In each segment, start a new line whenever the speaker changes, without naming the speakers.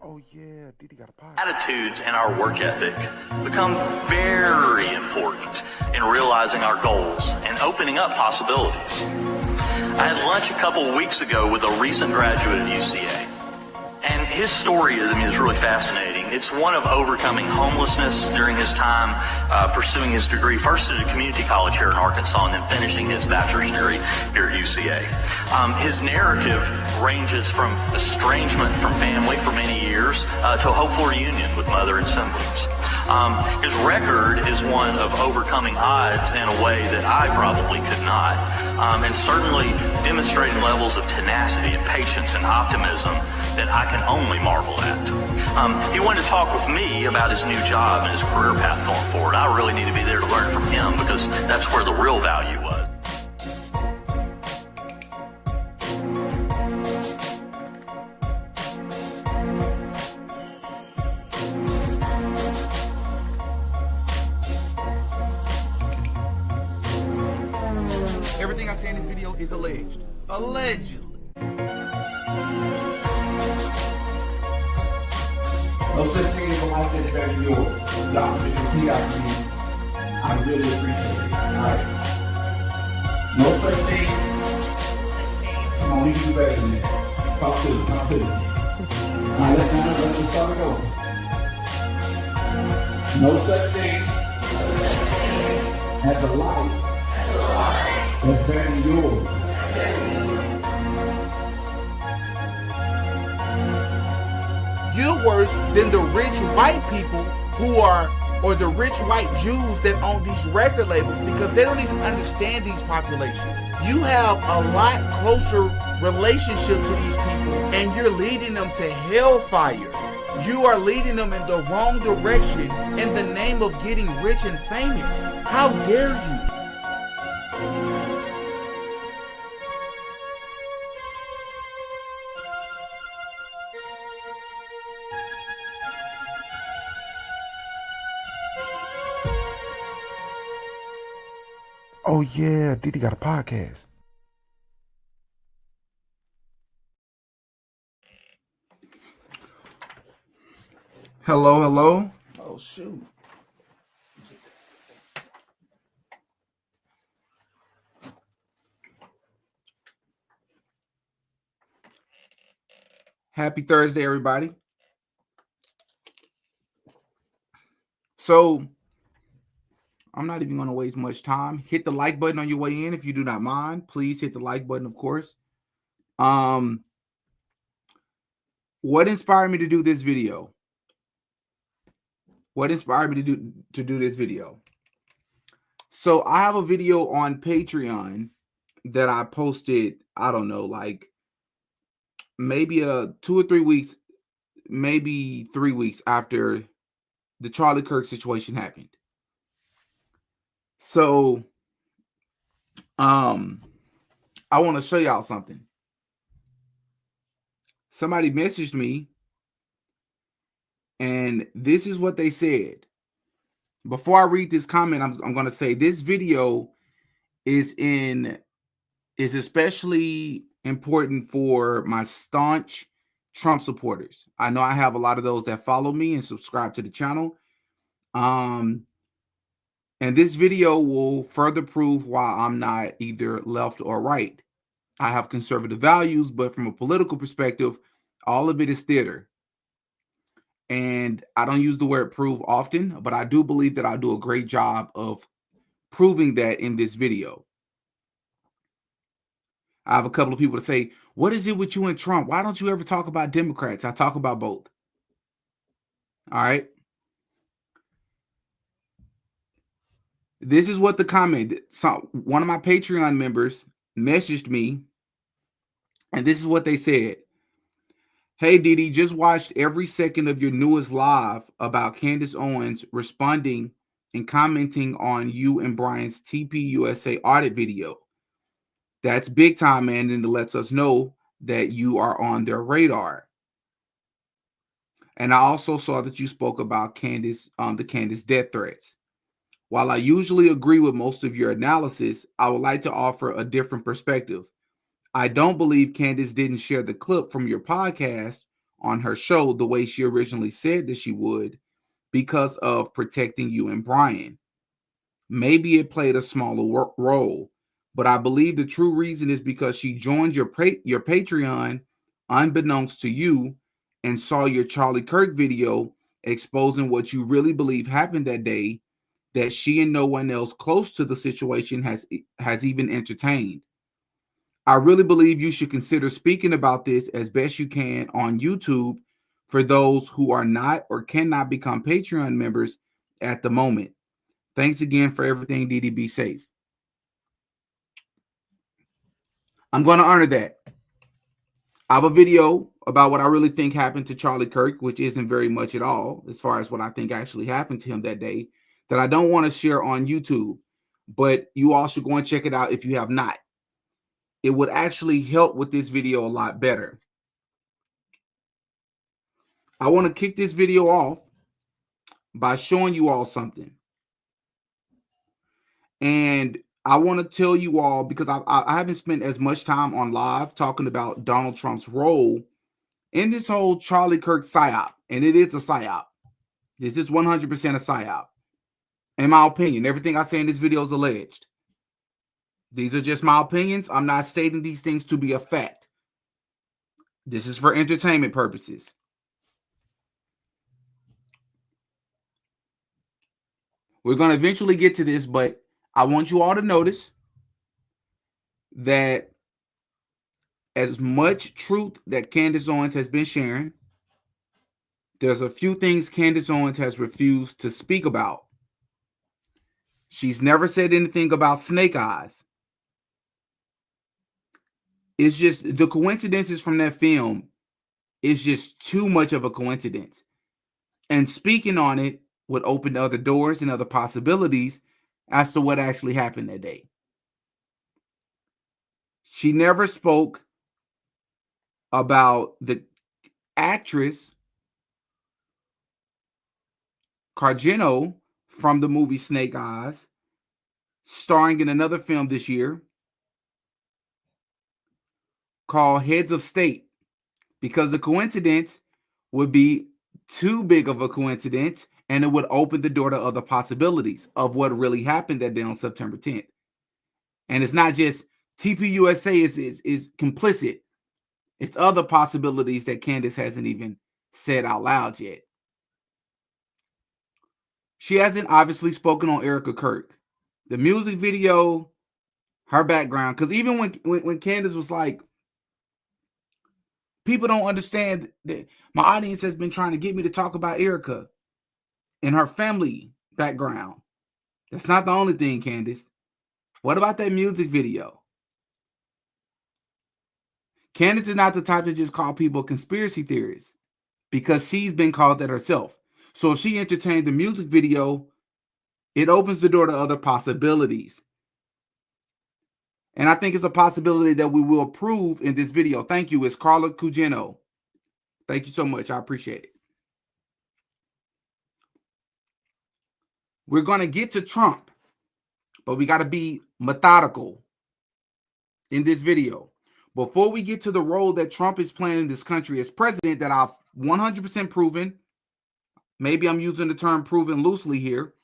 Oh yeah, Didi got a podcast.
Attitudes and our work ethic become very important in realizing our goals and opening up possibilities. I had lunch a couple of weeks ago with a recent graduate of UCA, and his story is really fascinating. It's one of overcoming homelessness during his time pursuing his degree, first at a community college here in Arkansas, and then finishing his bachelor's degree here at UCA. His narrative ranges from estrangement from family for many years to a hopeful reunion with mother and siblings. His record is one of overcoming odds in a way that I probably could not, and certainly demonstrating levels of tenacity and patience and optimism that I can only marvel at. He wanted to talk with me about his new job and his career path going forward. I really need to be there to learn from him because that's where the real value was.
Everything I say in this video is alleged. Allegedly.
No such thing as a life that's better than yours. Y'all can just repeat after me. I really appreciate it. Alright? No such thing. Come on, we can do better than that. Talk to me. Alright, let's start it over. No such thing as a life that's better than yours.
You're worse than the rich white people or the rich white Jews that own these record labels, because they don't even understand these populations. You have a lot closer relationship to these people, and you're leading them to hellfire. You are leading them in the wrong direction in the name of getting rich and famous. How dare you? Oh yeah, Didi got a podcast. Hello. Oh shoot. Happy Thursday, everybody. So I'm not even going to waste much time. Hit the like button on your way in if you do not mind. Please hit the like button, of course. What inspired me to do this video? What inspired me to do this video? So I have a video on Patreon that I posted, I don't know, like maybe 2 or 3 weeks, maybe 3 weeks after the Charlie Kirk situation happened. So, I want to show y'all something. Somebody messaged me, and this is what they said. Before I read this comment, I'm going to say this video is especially important for my staunch Trump supporters. I know I have a lot of those that follow me and subscribe to the channel. And this video will further prove why I'm not either left or right. I have conservative values, but from a political perspective, all of it is theater. And I don't use the word prove often, but I do believe that I do a great job of proving that in this video. I have a couple of people to say, what is it with you and Trump? Why don't you ever talk about Democrats? I talk about both. All right. This is what the comment, one of my Patreon members messaged me, and this is what they said. Hey, Didi, just watched every second of your newest live about Candace Owens responding and commenting on you and Brian's TPUSA audit video. That's big time, man, and it lets us know that you are on their radar. And I also saw that you spoke about Candace, the Candace death threats. While I usually agree with most of your analysis, I would like to offer a different perspective. I don't believe Candace didn't share the clip from your podcast on her show the way she originally said that she would because of protecting you and Brian. Maybe it played a smaller role, but I believe the true reason is because she joined your Patreon unbeknownst to you and saw your Charlie Kirk video exposing what you really believe happened that day, that she and no one else close to the situation has even entertained. I really believe you should consider speaking about this as best you can on YouTube for those who are not or cannot become Patreon members at the moment. Thanks again for everything, Didi. Be safe. I'm going to honor that. I have a video about what I really think happened to Charlie Kirk, which isn't very much at all as far as what I think actually happened to him that day, that I don't want to share on YouTube, but you all should go and check it out if you have not. It would actually help with this video a lot better. I want to kick this video off by showing you all something. And I want to tell you all, because I haven't spent as much time on live talking about Donald Trump's role in this whole Charlie Kirk psyop. And it is a psyop. This is 100% a psyop. In my opinion, everything I say in this video is alleged. These are just my opinions. I'm not stating these things to be a fact. This is for entertainment purposes. We're going to eventually get to this, but I want you all to notice that as much truth that Candace Owens has been sharing, there's a few things Candace Owens has refused to speak about. She's never said anything about snake eyes. It's just the coincidences from that film is just too much of a coincidence. And speaking on it would open other doors and other possibilities as to what actually happened that day. She never spoke about the actress Cargino from the movie Snake Eyes, starring in another film this year called Heads of State, because the coincidence would be too big of a coincidence and it would open the door to other possibilities of what really happened that day on September 10th. And it's not just TPUSA is complicit. It's other possibilities that Candace hasn't even said out loud yet. She hasn't obviously spoken on Erica Kirk. The music video, her background, because even when Candace was like, people don't understand that my audience has been trying to get me to talk about Erica and her family background. That's not the only thing, Candace. What about that music video? Candace is not the type to just call people conspiracy theorists because she's been called that herself. So if she entertained the music video, it opens the door to other possibilities. And I think it's a possibility that we will prove in this video. Thank you. It's Carla Cugino. Thank you so much. I appreciate it. We're going to get to Trump, but we got to be methodical in this video. Before we get to the role that Trump is playing in this country as president, that I've 100% proven, maybe I'm using the term proven loosely here,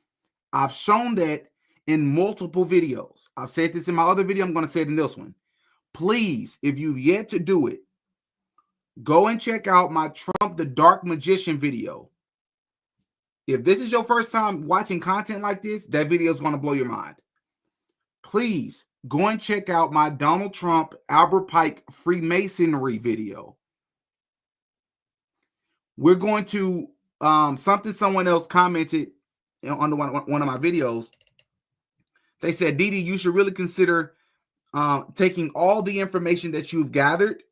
I've shown that in multiple videos. I've said this in my other video. I'm going to say it in this one. Please, if you've yet to do it, go and check out my Trump the Dark Magician video. If this is your first time watching content like this, that video is going to blow your mind. Please go and check out my Donald Trump Albert Pike Freemasonry video. We're going to something someone else commented on one of my videos. They said, Didi, you should really consider taking all the information that you've gathered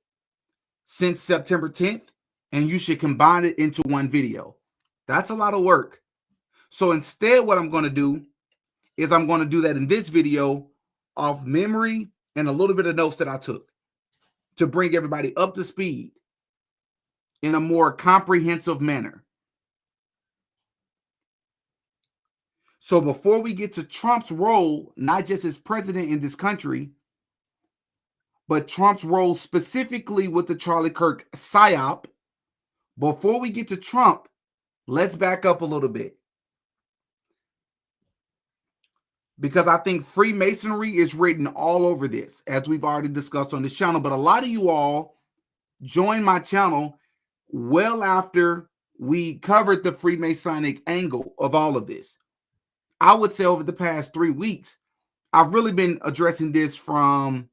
since September 10th, and you should combine it into one video. That's a lot of work. So instead, what I'm going to do is I'm going to do that in this video off memory and a little bit of notes that I took to bring everybody up to speed in a more comprehensive manner. So before we get to Trump's role, not just as president in this country, but Trump's role specifically with the Charlie Kirk psyop, Before we get to Trump, let's back up a little bit. Because I think Freemasonry is written all over this, as we've already discussed on this channel. But a lot of you all joined my channel well after we covered the Freemasonic angle of all of this. I would say over the past 3 weeks, I've really been addressing this from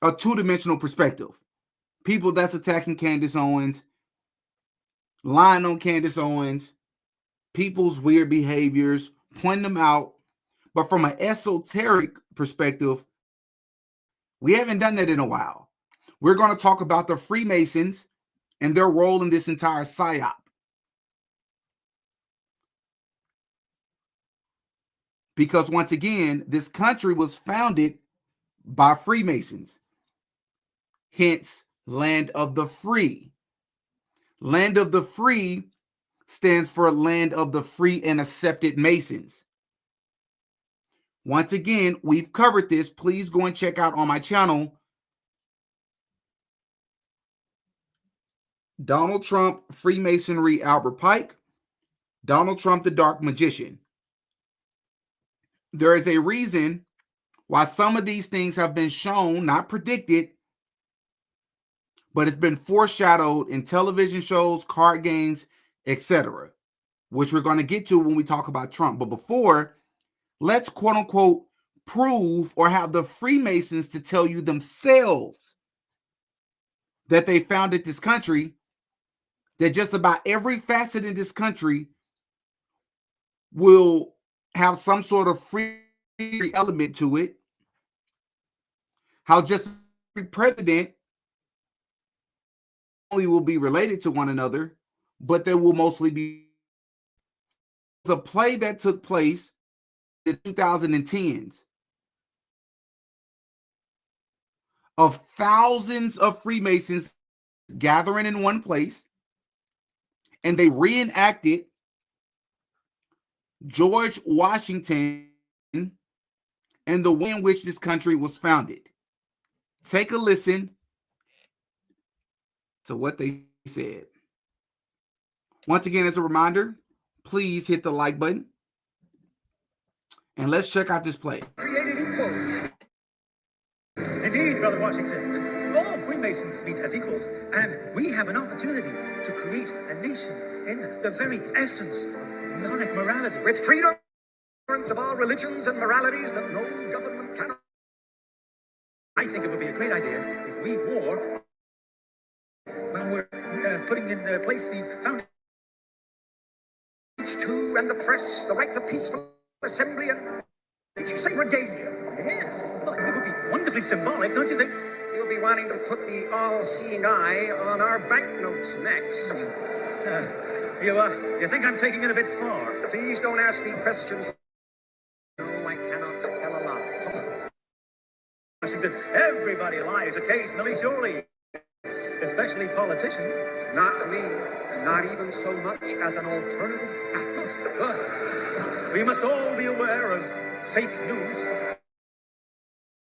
a two-dimensional perspective. People that's attacking Candace Owens, lying on Candace Owens, people's weird behaviors, pointing them out. But from an esoteric perspective, we haven't done that in a while. We're going to talk about the Freemasons and their role in this entire Psyop. Because once again, this country was founded by Freemasons. Hence, land of the free. Land of the free stands for land of the free and accepted Masons. Once again, we've covered this. Please go and check out on my channel Donald Trump, Freemasonry, Albert Pike, Donald Trump, the Dark Magician. There is a reason why some of these things have been shown, not predicted, but it's been foreshadowed in television shows, card games, etc., which we're going to get to when we talk about Trump. But before, let's quote unquote prove or have the Freemasons to tell you themselves that they founded this country, that just about every facet in this country will have some sort of free element to it. How just every president only will be related to one another, but they will mostly be. It's a play that took place in the 2010s of thousands of Freemasons gathering in one place, and they reenacted George Washington and the way in which this country was founded. Take a listen to what they said. Once again, as a reminder, please hit the like button. And let's check out this play.
Created equal. Indeed, Brother Washington, all Freemasons meet as equals, and we have an opportunity to create a nation in the very essence of Masonic morality, with freedom of all religions and moralities that no government cannot. I think it would be a great idea if we wore, when we're putting in place the foundation to and the press, the right to peaceful assembly, and did you say regalia? Yes. Well, it would be wonderfully symbolic, don't you think?
You'll be wanting to put the all-seeing eye on our banknotes next.
You think I'm taking it a bit far?
Please don't ask me questions. No, I cannot tell a lie.
Washington, everybody lies occasionally, surely. Especially politicians.
Not me. Not even so much as an alternative.
We must all be aware of fake news.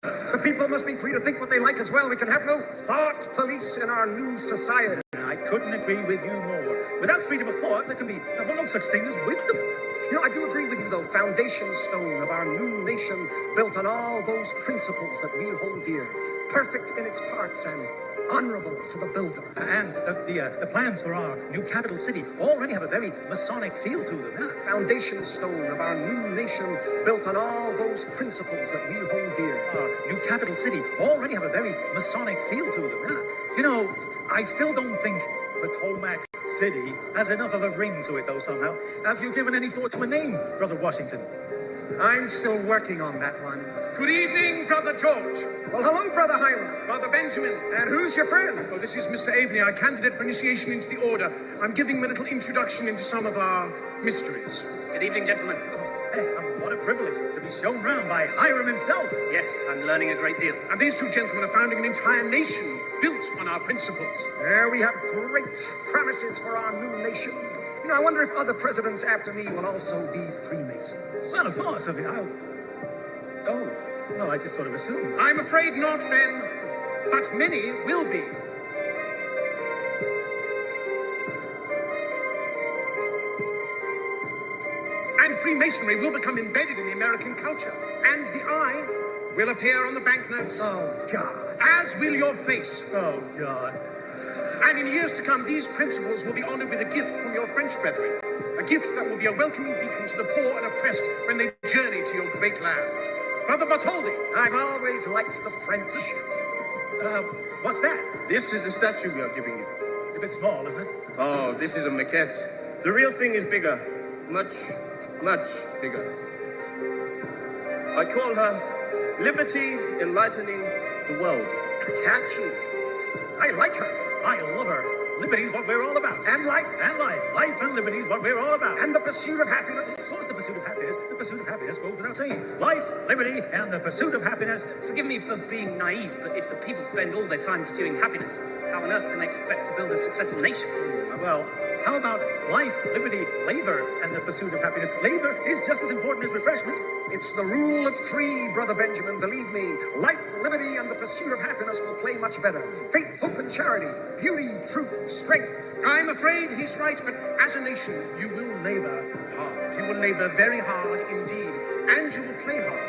The people must be free to think what they like as well. We can have no thought police in our new society.
I couldn't agree with you more. Without freedom of thought, there can be no such thing as wisdom.
You know, I do agree with you, though. Foundation stone of our new nation, built on all those principles that we hold dear. Perfect in its parts and honorable to the builder.
And the plans for our new capital city already have a very Masonic feel to them. Yeah.
Foundation stone of our new nation, built on all those principles that we hold dear.
Our new capital city already have a very Masonic feel to them. Yeah. You know, I still don't think Potomac City has enough of a ring to it, though, somehow. Have you given any thought to a name, Brother Washington?
I'm still working on that one.
Good evening, Brother George.
Well, hello, Brother Hiram.
Brother Benjamin.
And who's your friend?
Oh, this is Mr. Avery, our candidate for initiation into the order. I'm giving him a little introduction into some of our mysteries.
Good evening, gentlemen.
Hey, what a privilege to be shown round by Hiram himself.
Yes, I'm learning a great deal.
And these two gentlemen are founding an entire nation built on our principles.
There we have great promises for our new nation. You know, I wonder if other presidents after me will also be Freemasons.
Well, of course. I mean, well, I just sort of assumed.
I'm afraid not, Ben, but many will be. And Freemasonry will become embedded in the American culture. And the eye will appear on the banknotes.
Oh, God.
As will your face.
Oh, God.
And in years to come, these principles will be honored with a gift from your French brethren. A gift that will be a welcoming beacon to the poor and oppressed when they journey to your great land. Brother Bartholdi.
I've always liked the French.
What's that?
This is the statue we are giving you.
It's a bit small, isn't it?
Oh, this is a maquette. The real thing is bigger. Much, much bigger. I call her Liberty Enlightening the World.
Catchy. I like her.
I love her. Liberty's what we're all about.
And life.
And life. Life and liberty is what we're all about.
And the pursuit of happiness.
Of course, the pursuit of happiness. The pursuit of happiness goes without saying. Life, liberty, and the pursuit of happiness.
Forgive me for being naive, but if the people spend all their time pursuing happiness, how on earth can they expect to build a successful nation?
Well, how about life, liberty, labor, and the pursuit of happiness? Labor is just as important as refreshment.
It's the rule of three, Brother Benjamin. Believe me, life, liberty, and the pursuit of happiness will play much better. Faith, hope, and charity. Beauty, truth, strength.
I'm afraid he's right, but as a nation, you will labor hard. You will labor very hard indeed, and you will play hard.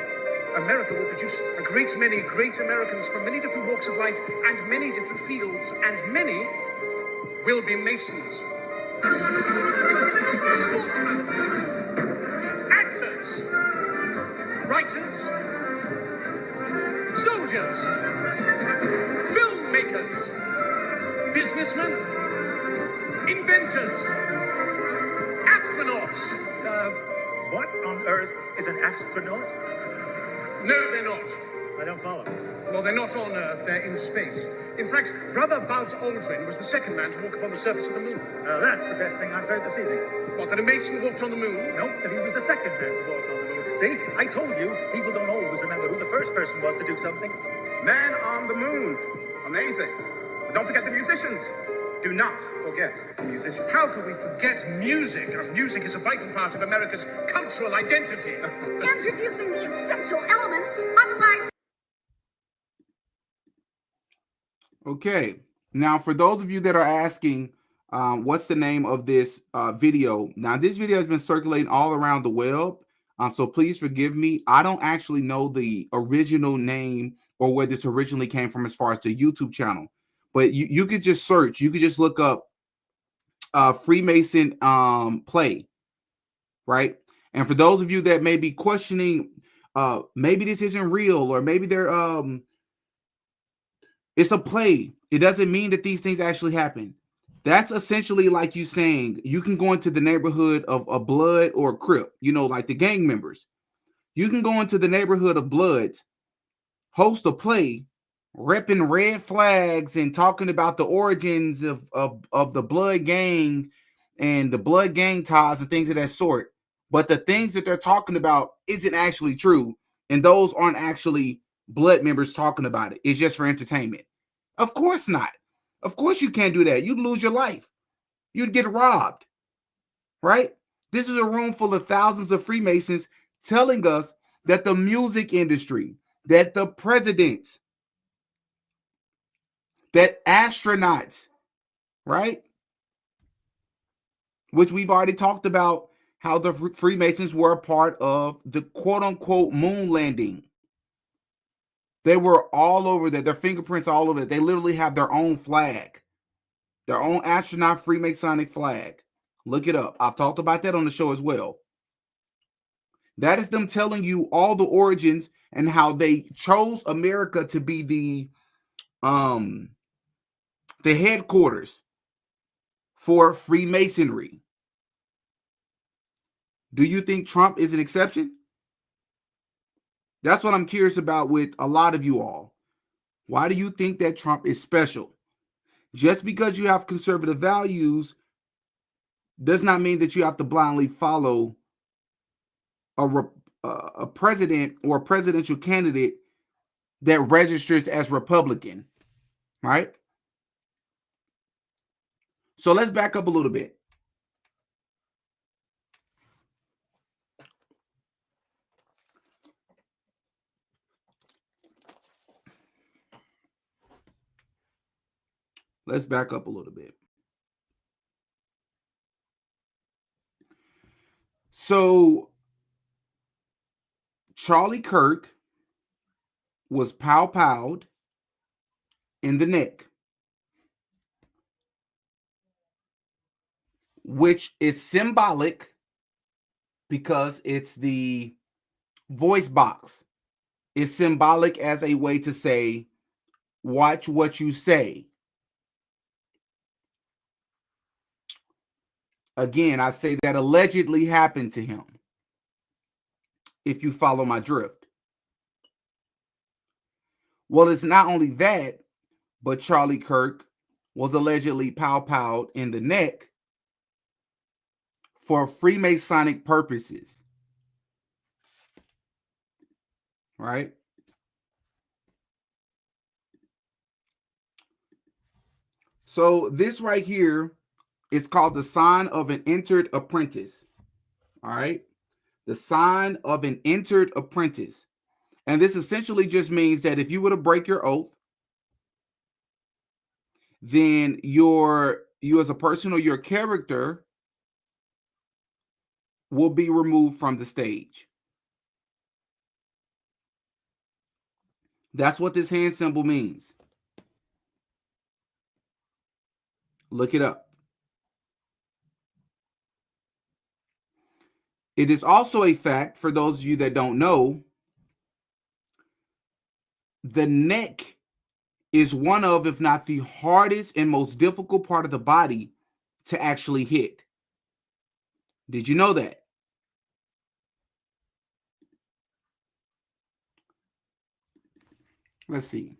America will produce a great many great Americans from many different walks of life and many different fields, and many will be Masons. Sportsmen, actors, writers, soldiers, filmmakers, businessmen, inventors, astronauts.
What on earth is an astronaut?
No, they're not.
I don't follow.
Well, they're not on Earth, they're in space. In fact, Brother Buzz Aldrin was the second man to walk upon the surface of the moon.
That's the best thing I've heard this evening.
What, that a Mason walked on the moon?
Nope, that he was the second man to walk on the moon. See, I told you, people don't always remember who the first person was to do something.
Man on the moon. Amazing. But don't forget the musicians. Do not forget the musicians.
How could we forget music? Music is a vital part of America's cultural identity.
Introducing the essential elements of life.
Okay, now for those of you that are asking, what's the name of this video? Now, this video has been circulating all around the web, so please forgive me. I don't actually know the original name or where this originally came from as far as the YouTube channel, but you could just search. You could just look up Freemason play, right? And for those of you that may be questioning, maybe this isn't real, or maybe they're it's a play. It doesn't mean that these things actually happen. That's essentially like you saying you can go into the neighborhood of a Blood or a Crip, like the gang members. You can go into the neighborhood of Bloods, host a play, repping red flags and talking about the origins of the Blood gang and the Blood gang ties and things of that sort. But the things that they're talking about isn't actually true. And those aren't actually Blood members talking about it. It's just for entertainment. Of course not. Of course you can't do that. You'd lose your life. You'd get robbed, right? This is a room full of thousands of Freemasons telling us that the music industry, that the presidents, that astronauts, right? Which we've already talked about how the Freemasons were a part of the quote-unquote moon landing. They were all over there. Their fingerprints all over it. They literally have their own flag, their own astronaut Freemasonic flag. Look it up. I've talked about that on the show as well. That is them telling you all the origins and how they chose America to be the headquarters for Freemasonry. Do you think Trump is an exception? That's what I'm curious about with a lot of you all. Why do you think that Trump is special? Just because you have conservative values does not mean that you have to blindly follow a president or a presidential candidate that registers as Republican, right? So let's back up a little bit. Let's back up a little bit. So Charlie Kirk was pow-powed in the neck, which is symbolic because it's the voice box. It's symbolic as a way to say, watch what you say. Again, I say that allegedly happened to him, if you follow my drift. Well, it's not only that, but Charlie Kirk was allegedly pow-powed in the neck for Freemasonic purposes. Right? So this right here is called the sign of an entered apprentice. All right? The sign of an entered apprentice. And this essentially just means that if you were to break your oath, then you as a person or your character will be removed from the stage. That's what this hand symbol means. Look it up. It is also a fact, for those of you that don't know, the neck is one of, if not the hardest and most difficult part of the body to actually hit. Did you know that? Let's see.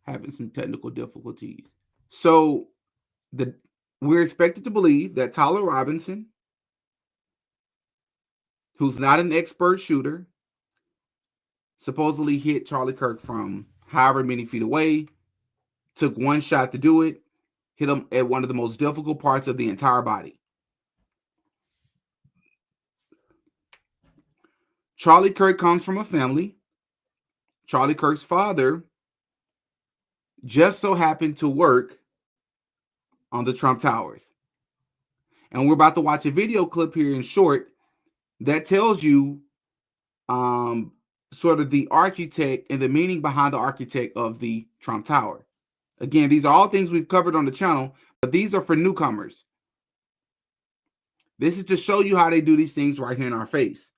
Having some technical difficulties. So we're expected to believe that Tyler Robinson, who's not an expert shooter, supposedly hit Charlie Kirk from however many feet away, took one shot to do it, hit him at one of the most difficult parts of the entire body. Charlie Kirk comes from a family. Charlie Kirk's father just so happened to work on the Trump Towers. And we're about to watch a video clip here in short that tells you sort of the architect and the meaning behind the architect of the Trump Tower. Again, these are all things we've covered on the channel, but these are for newcomers. This is to show you how they do these things right here in our face.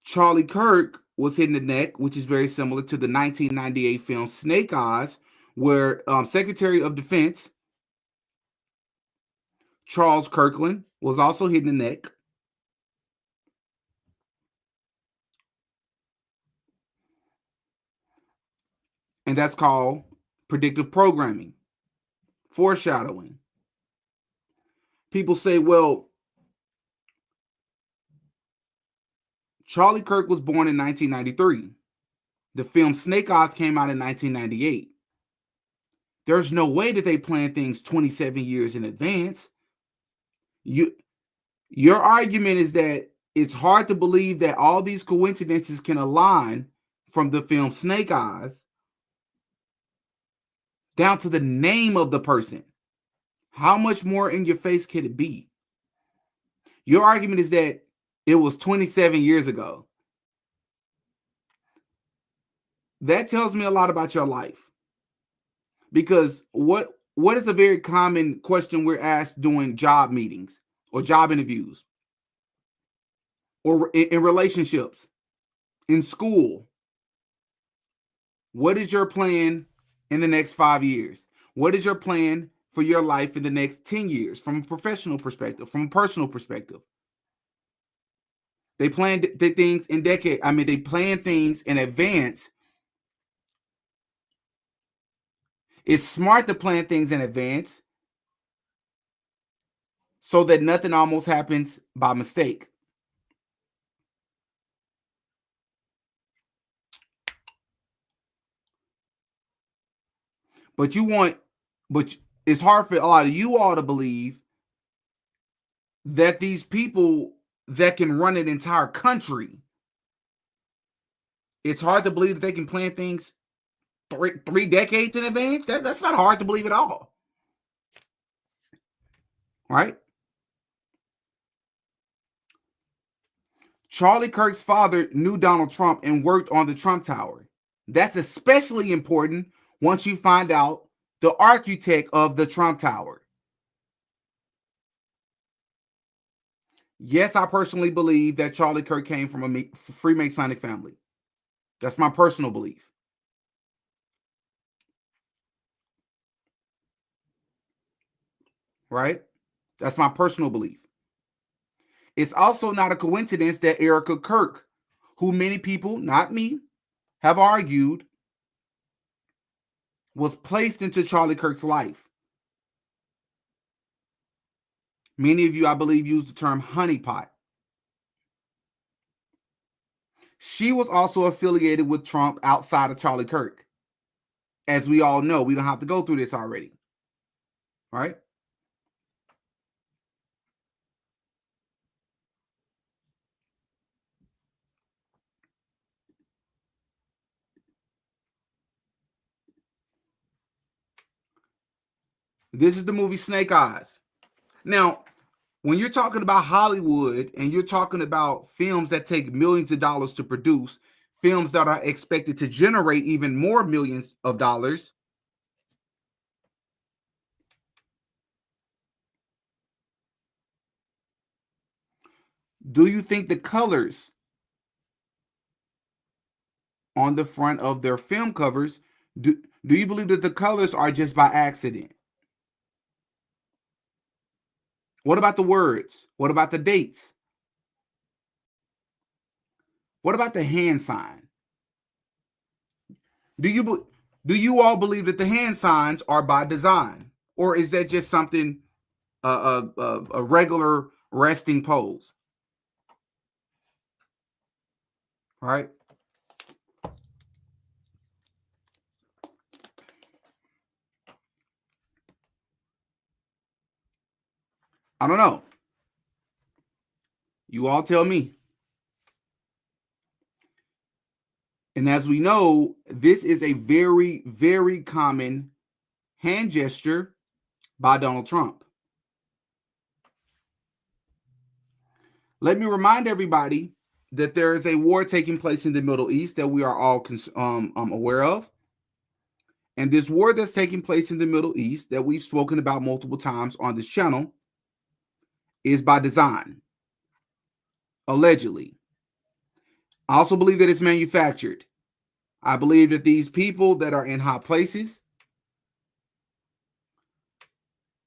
Charlie Kirk was hit in the neck, which is very similar to the 1998 film Snake Eyes, where Secretary of Defense Charles Kirkland was also hit in the neck. And that's called predictive programming, foreshadowing. People say, well, Charlie Kirk was born in 1993. The film Snake Eyes came out in 1998. There's no way that they plan things 27 years in advance. Your argument is that it's hard to believe that all these coincidences can align from the film Snake Eyes down to the name of the person. How much more in your face could it be? Your argument is that it was 27 years ago. That tells me a lot about your life. Because what is a very common question we're asked during job meetings or job interviews or in relationships, in school? What is your plan in the next 5 years? What is your plan for your life in the next 10 years from a professional perspective, from a personal perspective? They plan things in decades. I mean, they plan things in advance. It's smart to plan things in advance so that nothing almost happens by mistake. But it's hard for a lot of you all to believe that these people that can run an entire country, it's hard to believe that they can plan things three decades in advance. That's not hard to believe at all. Right? Charlie Kirk's father knew Donald Trump and worked on the Trump Tower. That's especially important once you find out the architect of the Trump Tower. Yes, I personally believe that Charlie Kirk came from a Freemasonic family. That's my personal belief. Right? That's my personal belief. It's also not a coincidence that Erica Kirk, who many people, not me, have argued was placed into Charlie Kirk's life. Many of you, I believe, use the term honeypot. She was also affiliated with Trump outside of Charlie Kirk. As we all know, we don't have to go through this already. Right? This is the movie Snake Eyes. Now, when you're talking about Hollywood and you're talking about films that take millions of dollars to produce, films that are expected to generate even more millions of dollars, do you think the colors on the front of their film covers, do you believe that the colors are just by accident? What about the words? What about the dates? What about the hand sign? Do you all believe that the hand signs are by design, or is that just something a regular resting pose? All right. I don't know. You all tell me. And as we know, this is a very, very common hand gesture by Donald Trump. Let me remind everybody that there is a war taking place in the Middle East that we are all aware of. And this war that's taking place in the Middle East that we've spoken about multiple times on this channel is by design, allegedly. I also believe that it's manufactured. I believe that these people that are in high places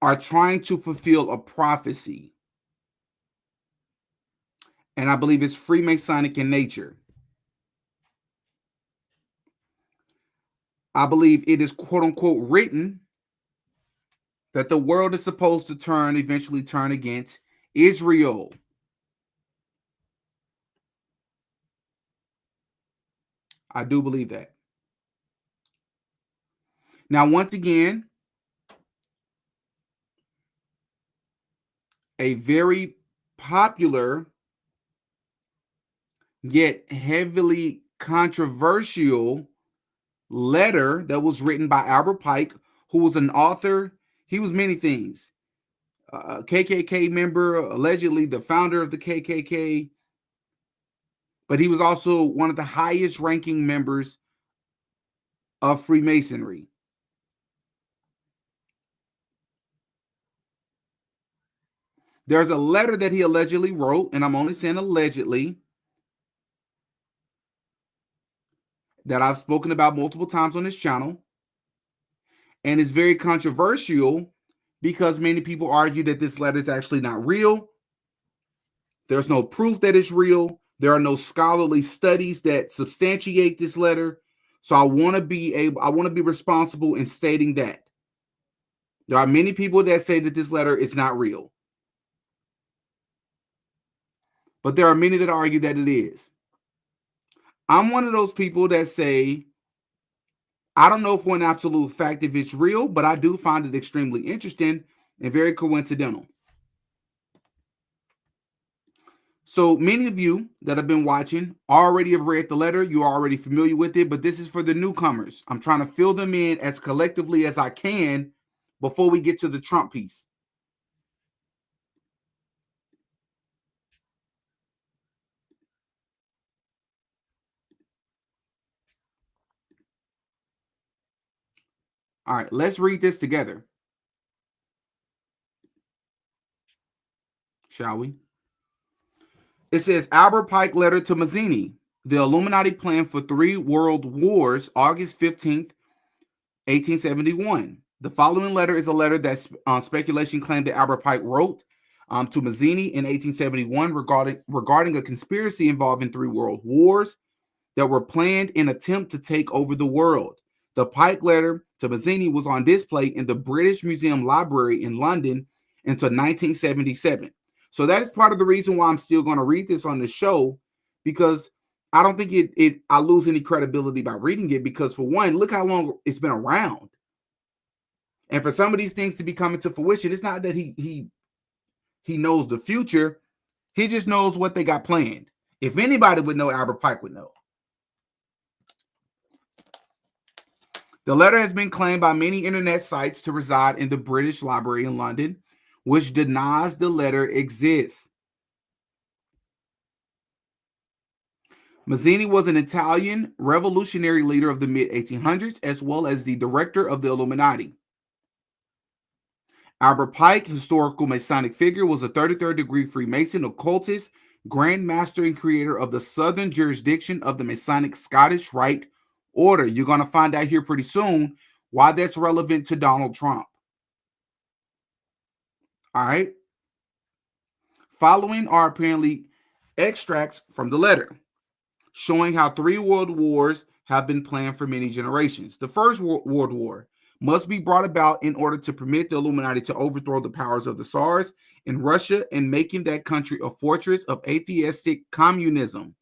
are trying to fulfill a prophecy. And I believe it's Freemasonic in nature. I believe it is quote unquote written that the world is supposed to eventually turn against Israel. I do believe that. Now, once again, a very popular yet heavily controversial letter that was written by Albert Pike, who was an author. He was many things. A KKK member, allegedly the founder of the KKK, but he was also one of the highest ranking members of Freemasonry. There's a letter that he allegedly wrote, and I'm only saying allegedly, that I've spoken about multiple times on this channel. And it's very controversial because many people argue that this letter is actually not real. There's no proof that it's real. There are no scholarly studies that substantiate this letter. So I want to be responsible in stating that. There are many people that say that this letter is not real. But there are many that argue that it is. I'm one of those people that say I don't know for an absolute fact if it's real, but I do find it extremely interesting and very coincidental. So many of you that have been watching already have read the letter. You're already familiar with it, but this is for the newcomers. I'm trying to fill them in as collectively as I can before we get to the Trump piece. All right, let's read this together. Shall we? It says, Albert Pike letter to Mazzini. The Illuminati plan for 3 world wars, August 15th, 1871. The following letter is a letter that speculation claimed that Albert Pike wrote to Mazzini in 1871 regarding a conspiracy involving 3 world wars that were planned in attempt to take over the world. The Pike letter to Mazzini was on display in the British Museum Library in London until 1977. So that is part of the reason why I'm still going to read this on the show, because I don't think I lose any credibility by reading it, because for one, look how long it's been around. And for some of these things to be coming to fruition, it's not that he knows the future. He just knows what they got planned. If anybody would know, Albert Pike would know. The letter has been claimed by many internet sites to reside in the British Library in London, which denies the letter exists. Mazzini was an Italian revolutionary leader of the mid-1800s, as well as the director of the Illuminati. Albert Pike, historical Masonic figure, was a 33rd degree Freemason, occultist, Grand Master, and creator of the southern jurisdiction of the Masonic Scottish Rite Order. You're going to find out here pretty soon why that's relevant to Donald Trump. All right. Following are apparently extracts from the letter showing how 3 world wars have been planned for many generations. The First World War must be brought about in order to permit the Illuminati to overthrow the powers of the Tsars in Russia and making that country a fortress of atheistic communism.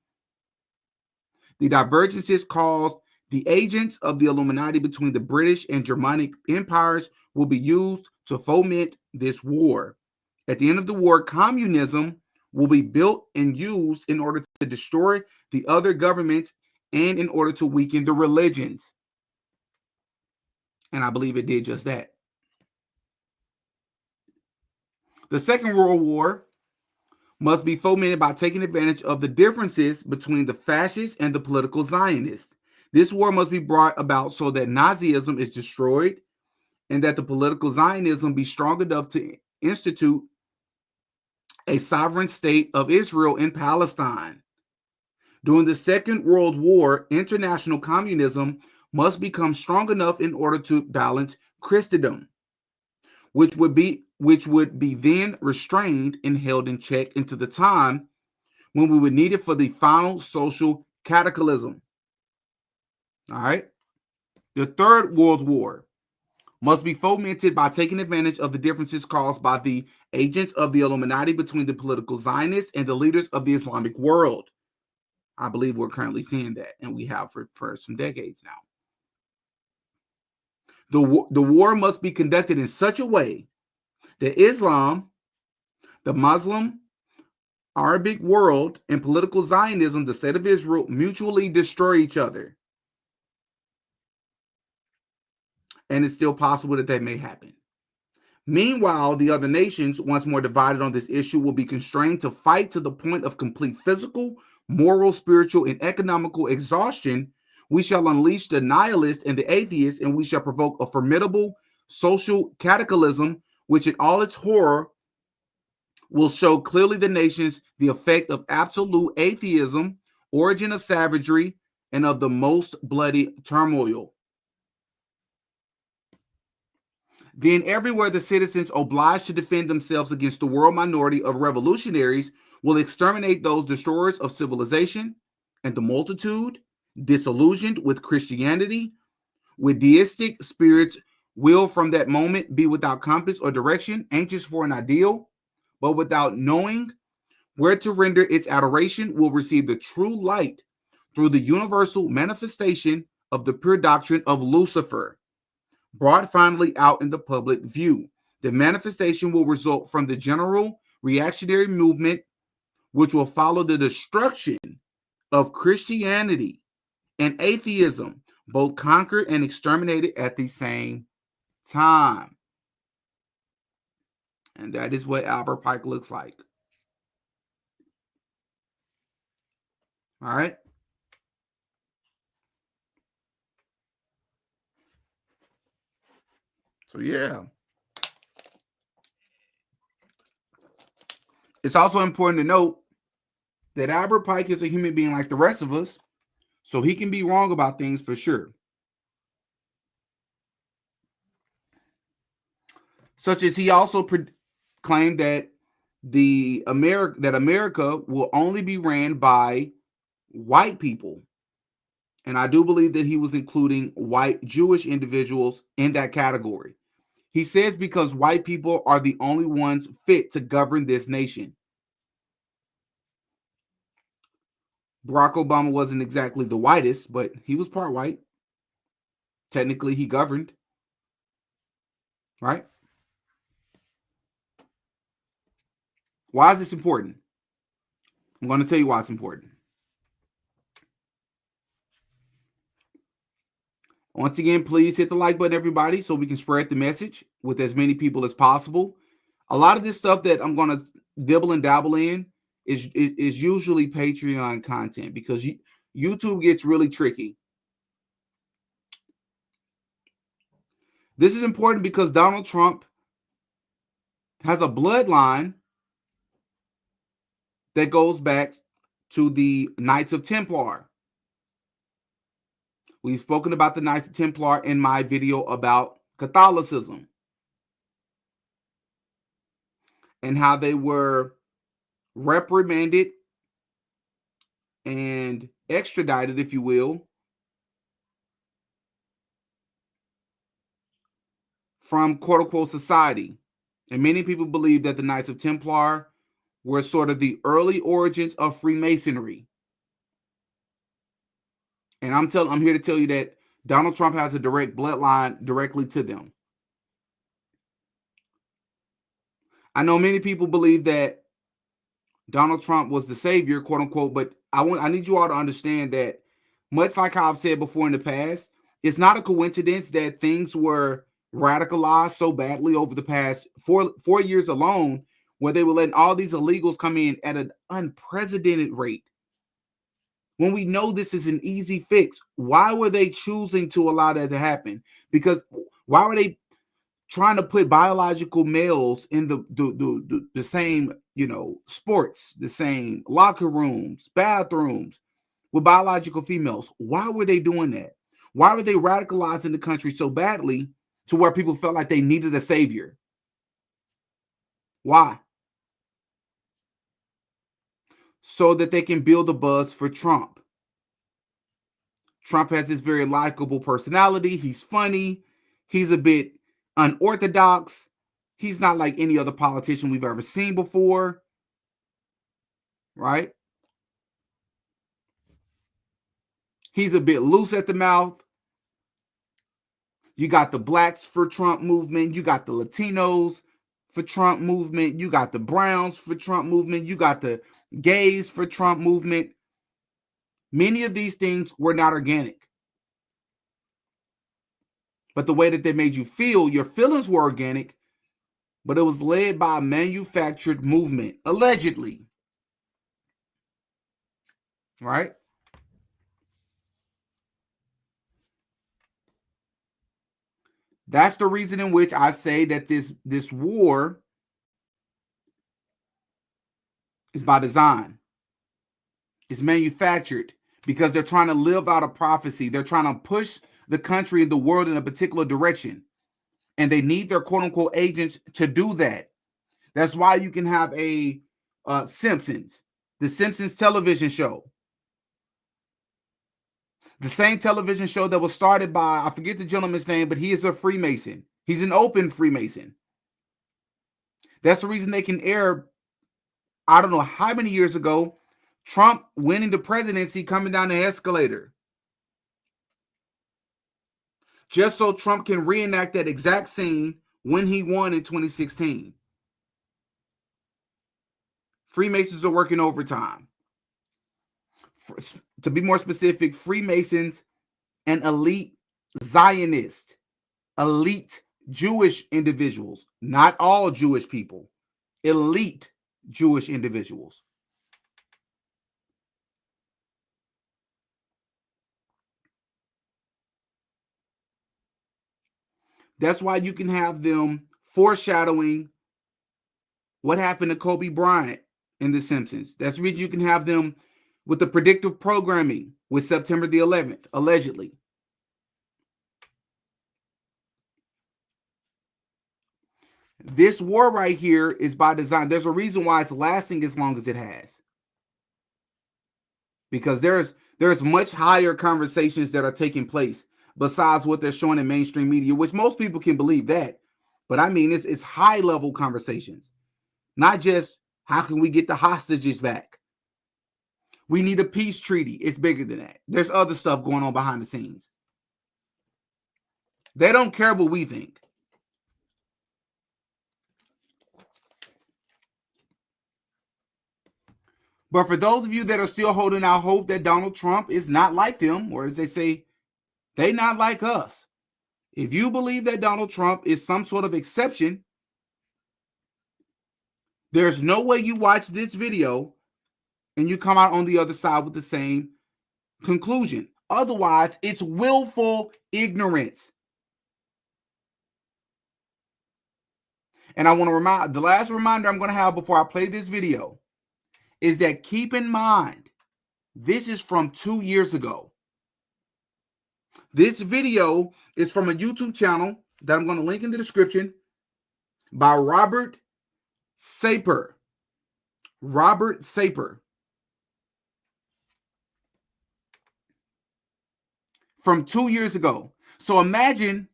The divergences caused the agents of the Illuminati between the British and Germanic empires will be used to foment this war. At the end of the war, communism will be built and used in order to destroy the other governments and in order to weaken the religions. And I believe it did just that. The Second World War must be fomented by taking advantage of the differences between the fascists and the political Zionists. This war must be brought about so that Nazism is destroyed and that the political Zionism be strong enough to institute a sovereign state of Israel in Palestine. During the Second World War, international communism must become strong enough in order to balance Christendom, which would be then restrained and held in check into the time when we would need it for the final social cataclysm. All right. The Third World War must be fomented by taking advantage of the differences caused by the agents of the Illuminati between the political Zionists and the leaders of the Islamic world. I believe we're currently seeing that, and we have for some decades now. The war must be conducted in such a way that Islam, the Muslim, Arabic world, and political Zionism, the state of Israel, mutually destroy each other. And it's still possible that may happen. Meanwhile, the other nations, once more divided on this issue, will be constrained to fight to the point of complete physical, moral, spiritual, and economical exhaustion. We shall unleash the nihilists and the atheists, and we shall provoke a formidable social cataclysm, which in all its horror will show clearly the nations the effect of absolute atheism, origin of savagery, and of the most bloody turmoil. Then everywhere the citizens obliged to defend themselves against the world minority of revolutionaries will exterminate those destroyers of civilization, and the multitude, disillusioned with Christianity, with deistic spirits, will from that moment be without compass or direction, anxious for an ideal, but without knowing where to render its adoration, will receive the true light through the universal manifestation of the pure doctrine of Lucifer, brought finally out in the public view. The manifestation will result from the general reactionary movement, which will follow the destruction of Christianity and atheism, both conquered and exterminated at the same time. And that is what Albert Pike looks like. All right. So, yeah. It's also important to note that Albert Pike is a human being like the rest of us, so he can be wrong about things for sure. Such as he also claimed that America will only be ran by white people. And I do believe that he was including white Jewish individuals in that category. He says because white people are the only ones fit to govern this nation. Barack Obama wasn't exactly the whitest, but he was part white. Technically, he governed. Right? Why is this important? I'm going to tell you why it's important. Once again, please hit the like button, everybody, so we can spread the message with as many people as possible. A lot of this stuff that I'm going to dibble and dabble in is usually Patreon content because YouTube gets really tricky. This is important because Donald Trump has a bloodline that goes back to the Knights of Templar. We've spoken about the Knights of Templar in my video about Catholicism and how they were reprimanded and extradited, if you will, from quote-unquote society. And many people believe that the Knights of Templar were sort of the early origins of Freemasonry. And I'm here to tell you that Donald Trump has a direct bloodline directly to them. I know many people believe that Donald Trump was the savior, quote unquote, but I need you all to understand that, much like how I've said before in the past, it's not a coincidence that things were radicalized so badly over the past four years alone, where they were letting all these illegals come in at an unprecedented rate. When we know this is an easy fix, why were they choosing to allow that to happen? Because why were they trying to put biological males in the same, sports, the same locker rooms, bathrooms with biological females? Why were they doing that? Why were they radicalizing the country so badly to where people felt like they needed a savior? Why? So that they can build a buzz for Trump. Trump has this very likable personality. He's funny. He's a bit unorthodox. He's not like any other politician we've ever seen before. Right? He's a bit loose at the mouth. You got the blacks for Trump movement. You got the Latinos for Trump movement. You got the browns for Trump movement. You got the gays for Trump movement. Many of these things were not organic. But the way that they made you feel, your feelings were organic, but it was led by a manufactured movement, allegedly. Right? That's the reason in which I say that this war is by design. It's manufactured because they're trying to live out a prophecy. They're trying to push the country and the world in a particular direction. And they need their quote-unquote agents to do that. That's why you can have a Simpsons, the Simpsons television show. The same television show that was started by, I forget the gentleman's name, but he is a Freemason. He's an open Freemason. That's the reason they can air, I don't know how many years ago, Trump winning the presidency coming down the escalator. just so Trump can reenact that exact scene when he won in 2016. Freemasons are working overtime. To be more specific, Freemasons and elite Zionists, elite Jewish individuals, not all Jewish people, elite Jewish individuals. That's why you can have them foreshadowing what happened to Kobe Bryant in The Simpsons. That's the reason you can have them with the predictive programming with September the 11th, allegedly. This war right here is by design. There's a reason why it's lasting as long as it has. Because there's much higher conversations that are taking place besides what they're showing in mainstream media, which most people can believe that. But I mean, it's high level conversations, not just how can we get the hostages back? We need a peace treaty. It's bigger than that. There's other stuff going on behind the scenes. They don't care what we think. But for those of you that are still holding out hope that Donald Trump is not like them, or as they say, they not like us. If you believe that Donald Trump is some sort of exception, there's no way you watch this video and you come out on the other side with the same conclusion. Otherwise, it's willful ignorance. And I want to remind, the last reminder I'm going to have before I play this video is that keep in mind, this is from 2 years ago. This video is from a YouTube channel that I'm going to link in the description by Robert Sepehr. Robert Sepehr. From 2 years ago. So imagine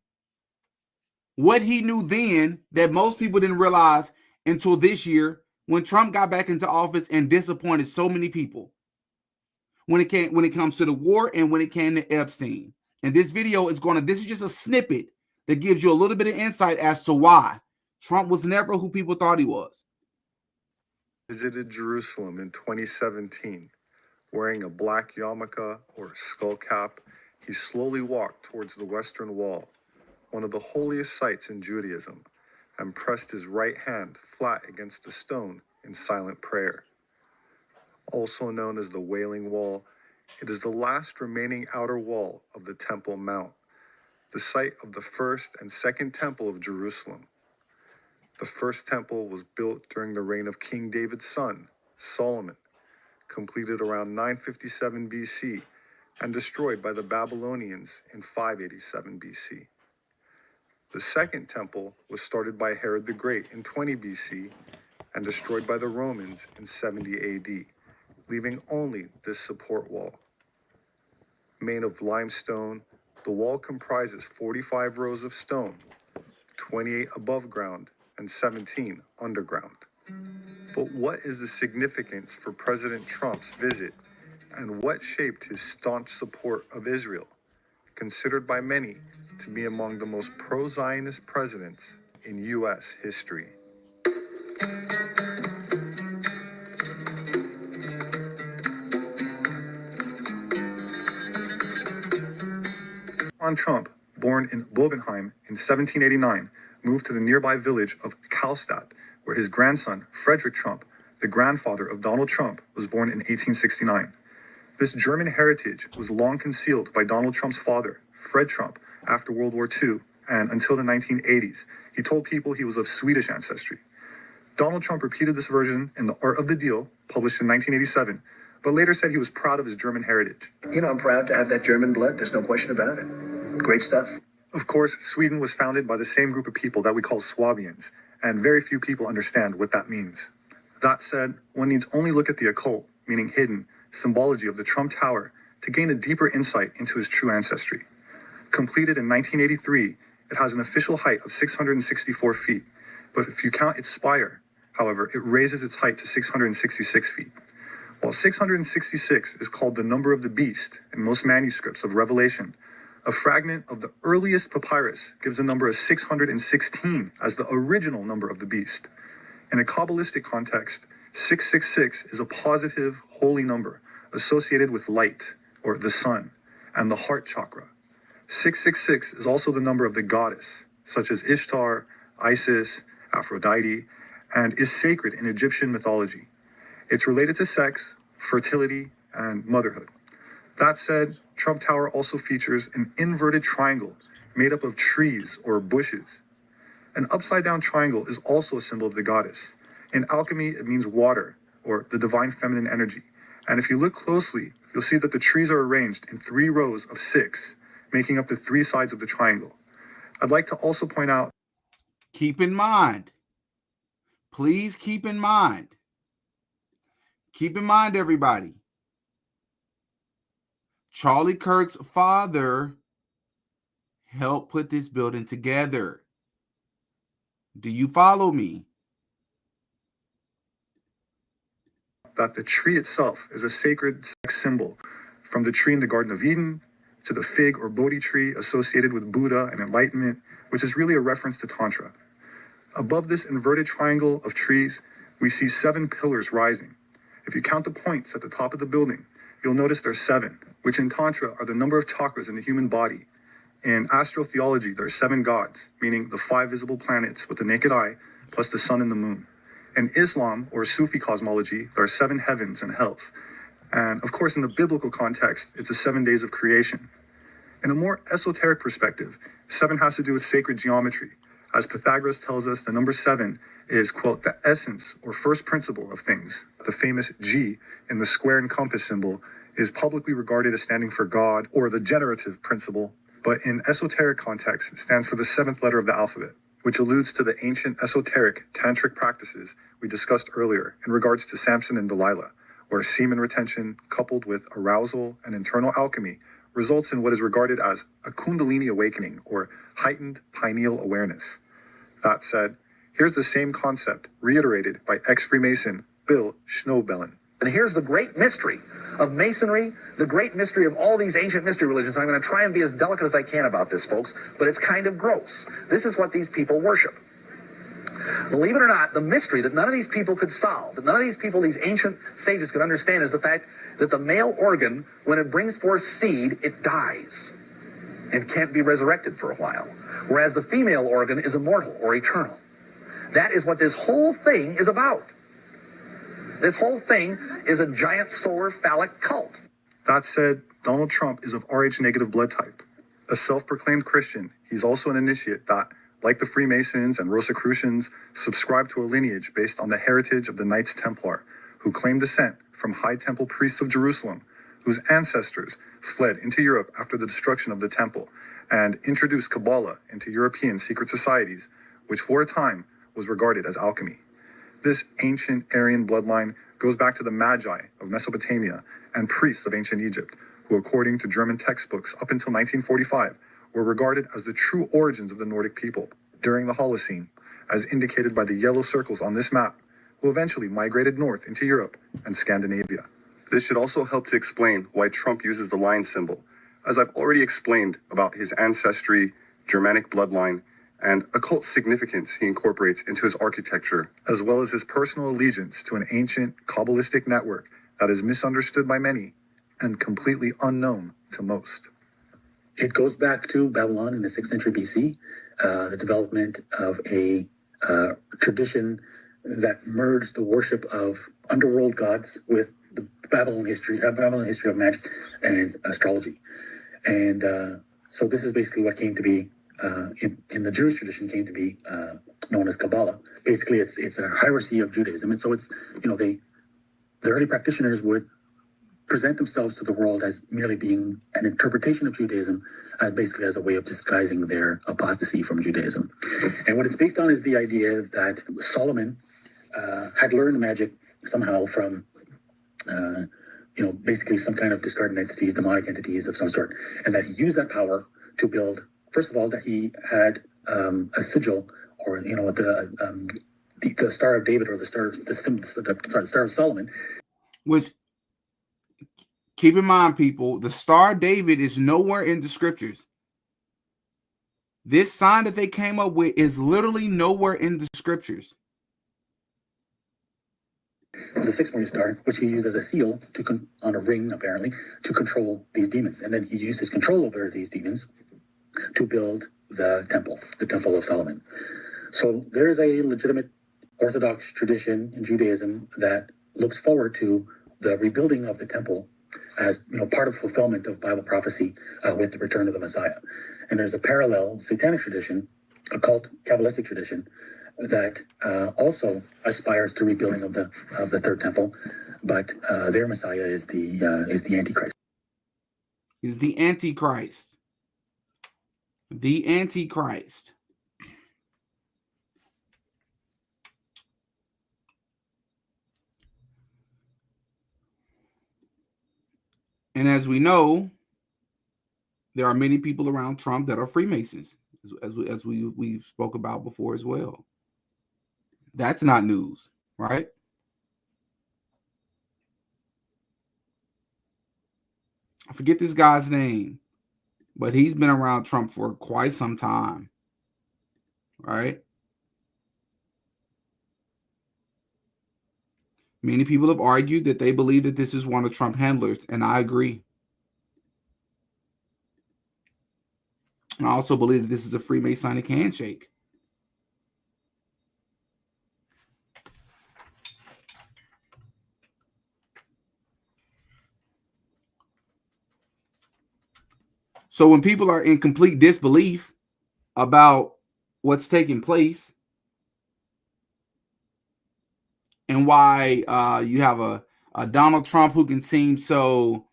what he knew then that most people didn't realize until this year when Trump got back into office and disappointed so many people. When it comes to the war and when it came to Epstein. And this video is this is just a snippet that gives you a little bit of insight as to why Trump was never who people thought he was.
Visited Jerusalem in 2017. Wearing a black yarmulke or skull cap, he slowly walked towards the Western Wall, one of the holiest sites in Judaism, and pressed his right hand flat against a stone in silent prayer. Also known as the Wailing Wall, it is the last remaining outer wall of the Temple Mount, the site of the first and second temple of Jerusalem. The first temple was built during the reign of King David's son, Solomon, completed around 957 BC and destroyed by the Babylonians in 587 BC. The second temple was started by Herod the Great in 20 BC and destroyed by the Romans in 70 AD, leaving only this support wall. Made of limestone, the wall comprises 45 rows of stone, 28 above ground and 17 underground. But what is the significance for President Trump's visit, and what shaped his staunch support of Israel, considered by many to be among the most pro-Zionist presidents in U.S. history? Trump, born in Bogenheim in 1789, moved to the nearby village of Karlstadt, where his grandson, Frederick Trump, the grandfather of Donald Trump, was born in 1869. This German heritage was long concealed by Donald Trump's father, Fred Trump, after World War II, and until the 1980s, he told people he was of Swedish ancestry. Donald Trump repeated this version in The Art of the Deal, published in 1987, but later said he was proud of his German heritage.
You know, I'm proud to have that German blood. There's no question about it. Great stuff.
Of course, Sweden was founded by the same group of people that we call Swabians, and very few people understand what that means. That said, one needs only look at the occult, meaning hidden, symbology of the Trump Tower to gain a deeper insight into his true ancestry. Completed in 1983, it has an official height of 664 feet, but if you count its spire, however, it raises its height to 666 feet. While 666 is called the number of the beast in most manuscripts of Revelation, A fragment of the earliest papyrus gives the number of 616 as the original number of the beast. In a Kabbalistic context, 666 is a positive holy number associated with light, or the sun, and the heart chakra. 666 is also the number of the goddess, such as Ishtar, Isis, Aphrodite, and is sacred in Egyptian mythology. It's related to sex, fertility, and motherhood. That said, Trump Tower also features an inverted triangle made up of trees or bushes. An upside-down triangle is also a symbol of the goddess. In alchemy, it means water, or the divine feminine energy. And if you look closely, you'll see that the trees are arranged in 3 rows of 6, making up the 3 sides of the triangle. I'd like to also point out,
keep in mind, please keep in mind, everybody, Charlie Kirk's father helped put this building together. Do you follow me?
that the tree itself is a sacred sex symbol, from the tree in the Garden of Eden to the fig or Bodhi tree associated with Buddha and enlightenment, which is really a reference to Tantra. Above this inverted triangle of trees, we see 7 pillars rising. If you count the points at the top of the building, you'll notice there's 7, which in Tantra are the number of chakras in the human body. In astrotheology, there are 7 gods, meaning the 5 visible planets with the naked eye, plus the sun and the moon. In Islam, or Sufi cosmology, there are 7 heavens and hells. And of course, in the biblical context, it's the 7 days of creation. In a more esoteric perspective, 7 has to do with sacred geometry. As Pythagoras tells us, the number 7 is, quote, the essence or first principle of things. The famous G in the square and compass symbol is publicly regarded as standing for God or the generative principle, but in esoteric context, it stands for the 7th letter of the alphabet, which alludes to the ancient esoteric tantric practices we discussed earlier in regards to Samson and Delilah, where semen retention coupled with arousal and internal alchemy results in what is regarded as a Kundalini awakening or heightened pineal awareness. That said, here's the same concept reiterated by ex-Freemason Bill Schnoebelen.
And here's the great mystery of Masonry, the great mystery of all these ancient mystery religions. I'm going to try and be as delicate as I can about this, folks, but it's kind of gross. This is what these people worship. Believe it or not, the mystery that none of these people could solve, that none of these people, these ancient sages could understand, is the fact that the male organ, when it brings forth seed, it dies and can't be resurrected for a while, whereas the female organ is immortal or eternal. That is what this whole thing is about. This whole thing is a giant solar phallic cult.
That said, Donald Trump is of Rh-negative blood type. A self-proclaimed Christian, he's also an initiate that, like the Freemasons and Rosicrucians, subscribe to a lineage based on the heritage of the Knights Templar, who claim descent from High Temple priests of Jerusalem, whose ancestors fled into Europe after the destruction of the temple, and introduced Kabbalah into European secret societies, which for a time was regarded as alchemy. This ancient Aryan bloodline goes back to the Magi of Mesopotamia and priests of ancient Egypt, who, according to German textbooks up until 1945, were regarded as the true origins of the Nordic people during the Holocene, as indicated by the yellow circles on this map, who eventually migrated north into Europe and Scandinavia. This should also help to explain why Trump uses the lion symbol, as I've already explained about his ancestry, Germanic bloodline, and occult significance he incorporates into his architecture, as well as his personal allegiance to an ancient Kabbalistic network that is misunderstood by many and completely unknown to most.
It goes back to Babylon in the 6th century BC, the development of a tradition that merged the worship of underworld gods with the Babylon history of magic and astrology. And so this is basically what came to be, in the Jewish tradition, came to be known as Kabbalah. Basically, it's a hierarchy of Judaism. And so it's, the early practitioners would present themselves to the world as merely being an interpretation of Judaism, basically as a way of disguising their apostasy from Judaism. And what it's based on is the idea that Solomon had learned magic somehow from, basically some kind of discarded entities, demonic entities of some sort, and that he used that power to build, first of all, that he had a sigil, or, the Star of David, or the Star of Solomon.
Which, keep in mind, people, the Star of David is nowhere in the scriptures. This sign that they came up with is literally nowhere in the scriptures.
It was a 6-pointed star, which he used as a seal on a ring, apparently, to control these demons. And then he used his control over these demons to build the Temple of Solomon. So there is a legitimate Orthodox tradition in Judaism that looks forward to the rebuilding of the temple as part of fulfillment of Bible prophecy with the return of the Messiah. And there's a parallel satanic tradition, occult Kabbalistic tradition, that also aspires to rebuilding of the third temple, but their Messiah is the Antichrist.
Is the Antichrist. The Antichrist. And as we know, there are many people around Trump that are Freemasons, as we spoke about before as well. That's not news, right? I forget this guy's name, but he's been around Trump for quite some time, right? Many people have argued that they believe that this is one of Trump's handlers, and I agree. I also believe that this is a Freemasonic handshake. So when people are in complete disbelief about what's taking place and why you have a Donald Trump who can seem so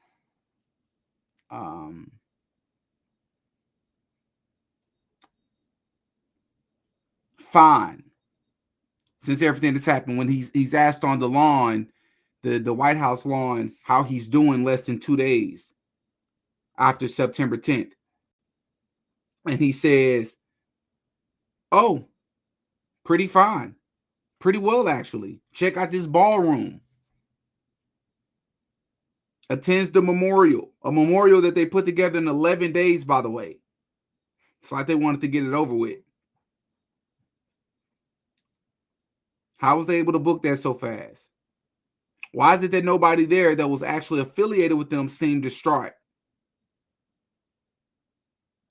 fine since everything that's happened, when he's asked on the lawn, the White House lawn, how he's doing less than 2 days after September 10th. And he says, oh, pretty fine. Pretty well, actually. Check out this ballroom. Attends the memorial. A memorial that they put together in 11 days, by the way. It's like they wanted to get it over with. How was they able to book that so fast? Why is it that nobody there that was actually affiliated with them seemed distraught?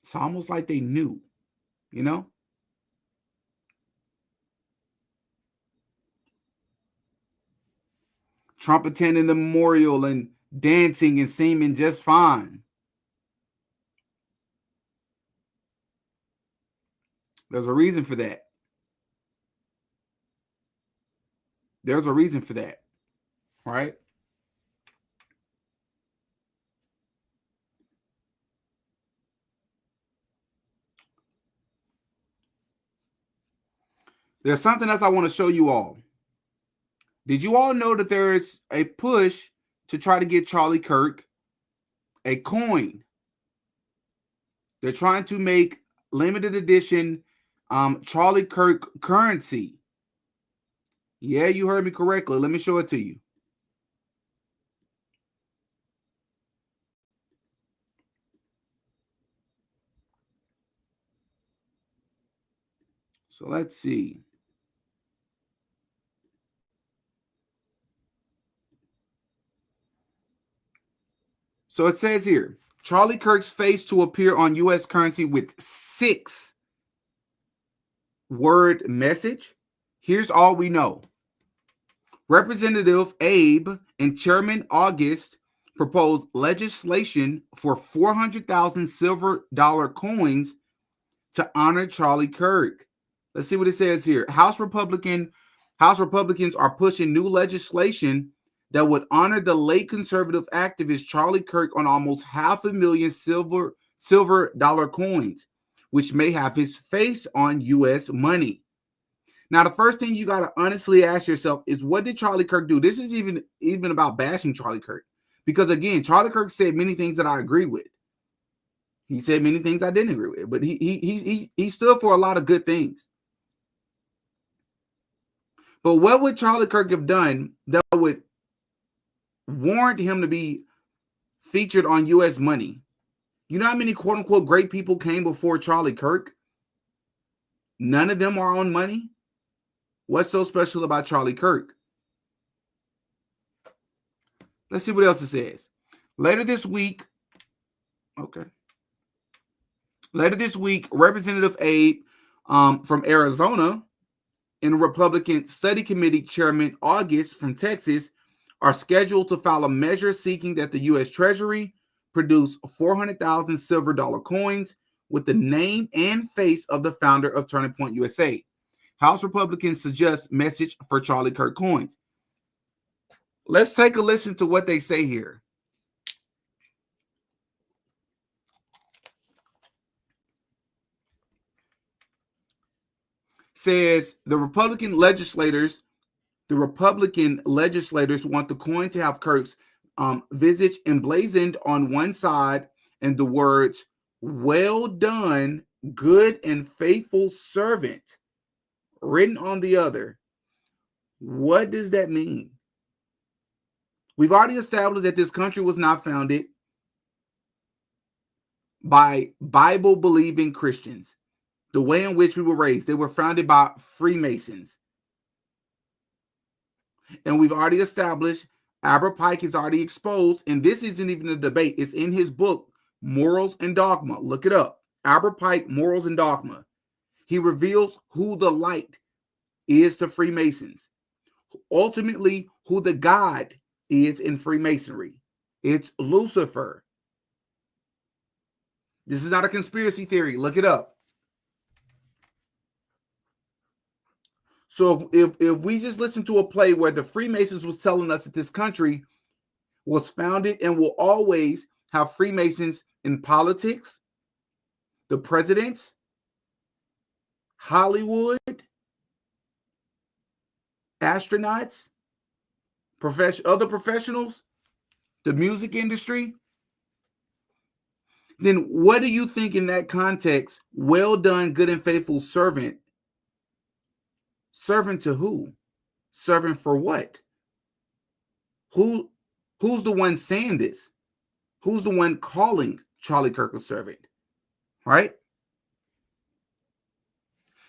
It's almost like they knew, you know? Trump attending the memorial and dancing and seeming just fine. There's a reason for that. There's a reason for that, right? There's something else I want to show you all. Did you all know that there is a push to try to get Charlie Kirk a coin? They're trying to make limited edition Charlie Kirk currency. Yeah, you heard me correctly. Let me show it to you. So let's see. So it says here, Charlie Kirk's face to appear on U.S. currency with 6-word message. Here's all we know. Representative Abe and Chairman August proposed legislation for 400,000 silver dollar coins to honor Charlie Kirk. Let's see what it says here. House Republicans are pushing new legislation that would honor the late conservative activist Charlie Kirk on almost 500,000 silver dollar coins, which may have his face on U.S. money. Now, the first thing you got to honestly ask yourself is, what did Charlie Kirk do? This is even about bashing Charlie Kirk. Because, again, Charlie Kirk said many things that I agree with. He said many things I didn't agree with. But he stood for a lot of good things. But what would Charlie Kirk have done that would warrant him to be featured on U.S. money? You know how many quote-unquote great people came before Charlie Kirk? None of them are on money. What's so special about Charlie Kirk? Let's see what else it says. Later this week, Representative Abe from Arizona and Republican Study Committee Chairman August from Texas are scheduled to file a measure seeking that the U.S. Treasury produce 400,000 silver dollar coins with the name and face of the founder of Turning Point USA. House Republicans suggest message for Charlie Kirk coins. Let's take a listen to what they say here. Says the Republican legislators want the coin to have Kirk's visage emblazoned on one side and the words, "Well done, good and faithful servant," written on the other. What does that mean? We've already established that this country was not founded by Bible-believing Christians. The way in which we were raised, they were founded by Freemasons. And we've already established, Albert Pike is already exposed, and this isn't even a debate. It's in his book, Morals and Dogma. Look it up. Albert Pike, Morals and Dogma. He reveals who the light is to Freemasons. Ultimately, who the God is in Freemasonry. It's Lucifer. This is not a conspiracy theory. Look it up. So if we just listen to a play where the Freemasons was telling us that this country was founded and will always have Freemasons in politics, the presidents, Hollywood, astronauts, other professionals, the music industry, then what do you think in that context? Well done, good and faithful servant. Servant to who? Servant for what? Who's the one saying this? Who's the one calling Charlie Kirk a servant? Right?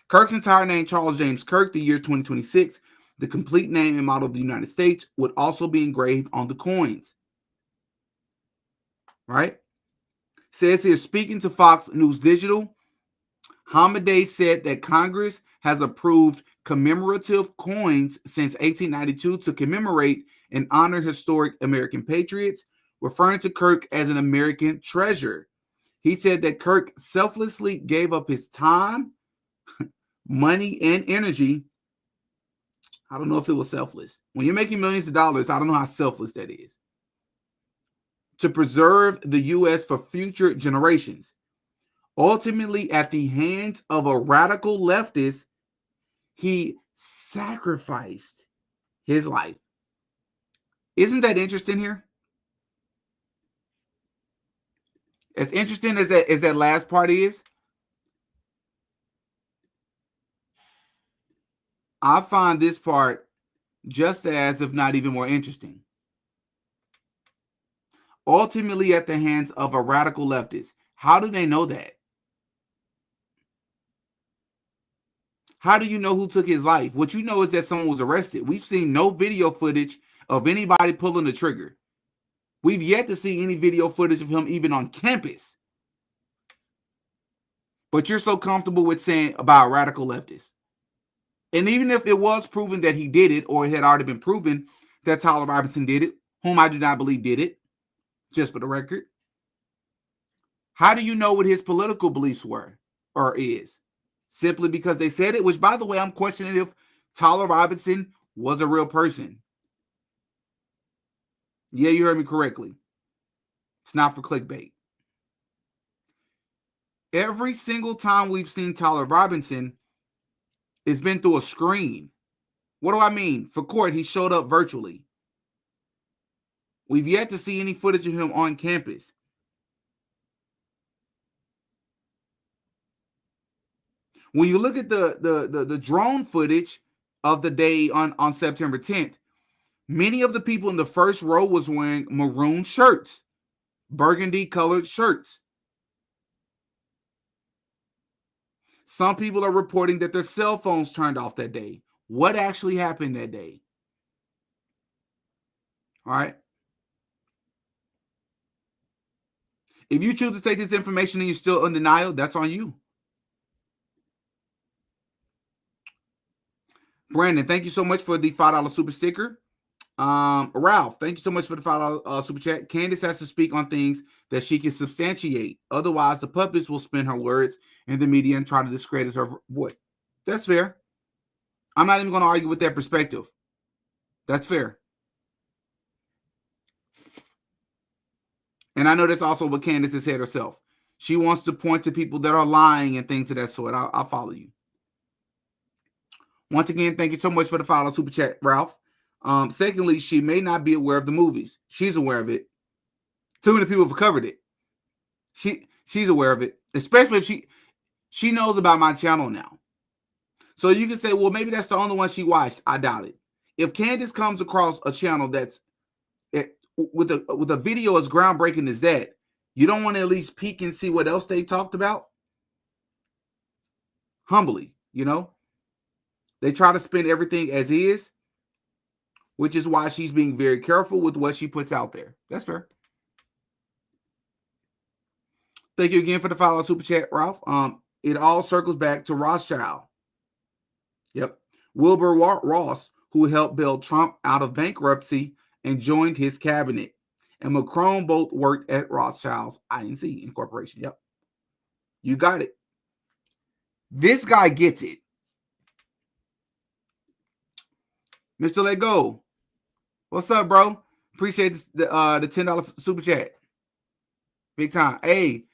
Kirk's entire name, Charles James Kirk, the year 2026, the complete name and model of the United States, would also be engraved on the coins. Right? Says here, speaking to Fox News Digital, Hamadeh said that Congress has approved commemorative coins since 1892 to commemorate and honor historic American patriots, referring to Kirk as an American treasure. He said that Kirk selflessly gave up his time, money, and energy. I don't know if it was selfless. When you're making millions of dollars, I don't know how selfless that is. To preserve the U.S. for future generations. Ultimately, at the hands of a radical leftist, he sacrificed his life. Isn't that interesting here? As interesting as that last part is, I find this part just as, if not even more interesting. Ultimately, at the hands of a radical leftist. How do they know that? How do you know who took his life? What you know is that someone was arrested. We've seen no video footage of anybody pulling the trigger. We've yet to see any video footage of him even on campus. But you're so comfortable with saying about radical leftists. And even if it was proven that he did it, or it had already been proven that Tyler Robinson did it, whom I do not believe did it, just for the record, how do you know what his political beliefs were or is? Simply because they said it, which, by the way, I'm questioning if Tyler Robinson was a real person. Yeah, you heard me correctly. It's not for clickbait. Every single time we've seen Tyler Robinson, it's been through a screen. What do I mean? For court, he showed up virtually. We've yet to see any footage of him on campus. When you look at the drone footage of the day on September 10th, many of the people in the first row was wearing maroon shirts, burgundy colored shirts. Some people are reporting that their cell phones turned off that day. What actually happened that day? All right. If you choose to take this information and you're still in denial, that's on you. Brandon, thank you so much for the $5 super sticker. Ralph, thank you so much for the $5 super chat. Candace has to speak on things that she can substantiate. Otherwise, the puppets will spin her words in the media and try to discredit her voice. That's fair. I'm not even going to argue with that perspective. That's fair. And I know that's also what Candace has said herself. She wants to point to people that are lying and things of that sort. I'll follow you. Once again, thank you so much for the $5 super chat, Ralph. Secondly, she may not be aware of the movies. She's aware of it. Too many people have covered it. She's aware of it, especially if she knows about my channel now. So you can say, well, maybe that's the only one she watched. I doubt it. If Candace comes across a channel that's with a video as groundbreaking as that, you don't want to at least peek and see what else they talked about? Humbly, you know? They try to spin everything as is, which is why she's being very careful with what she puts out there. That's fair. Thank you again for the $5 super chat, Ralph. It all circles back to Rothschild. Yep. Wilbur Ross, who helped bail Trump out of bankruptcy and joined his cabinet. And Macron both worked at Rothschild's Inc. Incorporation. Yep. You got it. This guy gets it. Mr. Let Go. What's up, bro? Appreciate the $10 super chat. Big time. Hey,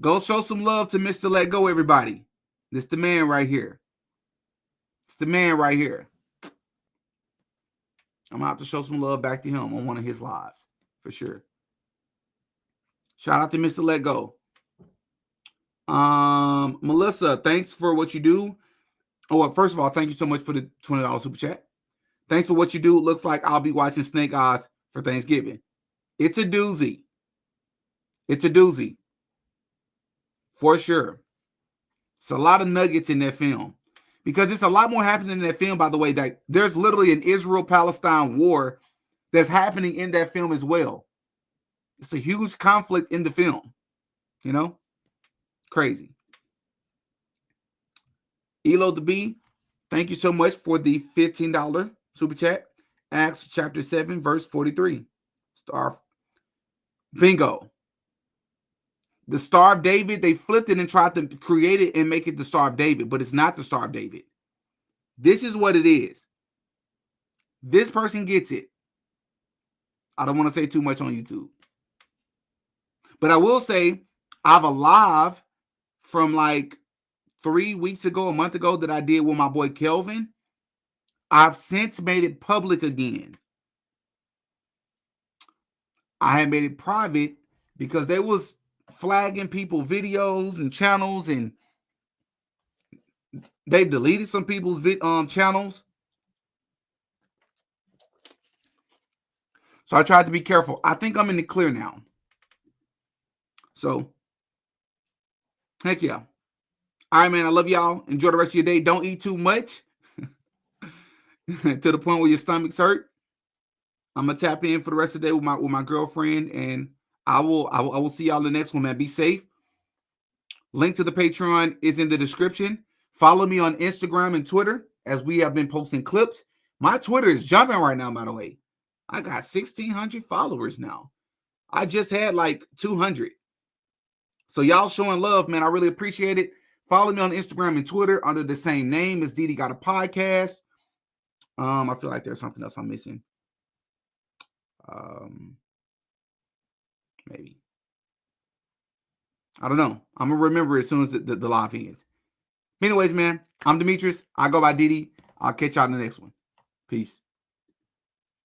go show some love to Mr. Let Go, everybody. This the man right here. It's the man right here. I'm going to have to show some love back to him on one of his lives, for sure. Shout out to Mr. Let Go. Melissa, thanks for what you do. Oh, well, first of all, thank you so much for the $20 super chat. Thanks for what you do. It looks like I'll be watching Snake Eyes for Thanksgiving. It's a doozy. It's a doozy. For sure. It's a lot of nuggets in that film. Because it's a lot more happening in that film, by the way. That there's literally an Israel-Palestine war that's happening in that film as well. It's a huge conflict in the film. You know? Crazy. Elo the B, thank you so much for the $15 super chat. Acts chapter 7, verse 43. Bingo. The Star of David, they flipped it and tried to create it and make it the Star of David, but it's not the Star of David. This is what it is. This person gets it. I don't want to say too much on YouTube. But I will say, I have a live from like 3 weeks ago, a month ago, that I did with my boy Kelvin. I've since made it public again. I had made it private because they was flagging people videos and channels, and they've deleted some people's channels. So I tried to be careful. I think I'm in the clear now. So, heck yeah. All right, man. I love y'all. Enjoy the rest of your day. Don't eat too much to the point where your stomach's hurt. I'm gonna tap in for the rest of the day with my girlfriend, and I will see y'all in the next one, man. Be safe. Link to the Patreon is in the description. Follow me on Instagram and Twitter as we have been posting clips. My Twitter is jumping right now, by the way. I got 1,600 followers now. I just had like 200. So y'all showing love, man. I really appreciate it. Follow me on Instagram and Twitter under the same name as Didi Got a Podcast. I feel like there's something else I'm missing. Maybe. I don't know. I'm going to remember as soon as the live ends. Anyways, man, I'm Demetrius. I go by Didi. I'll catch y'all in the next one. Peace.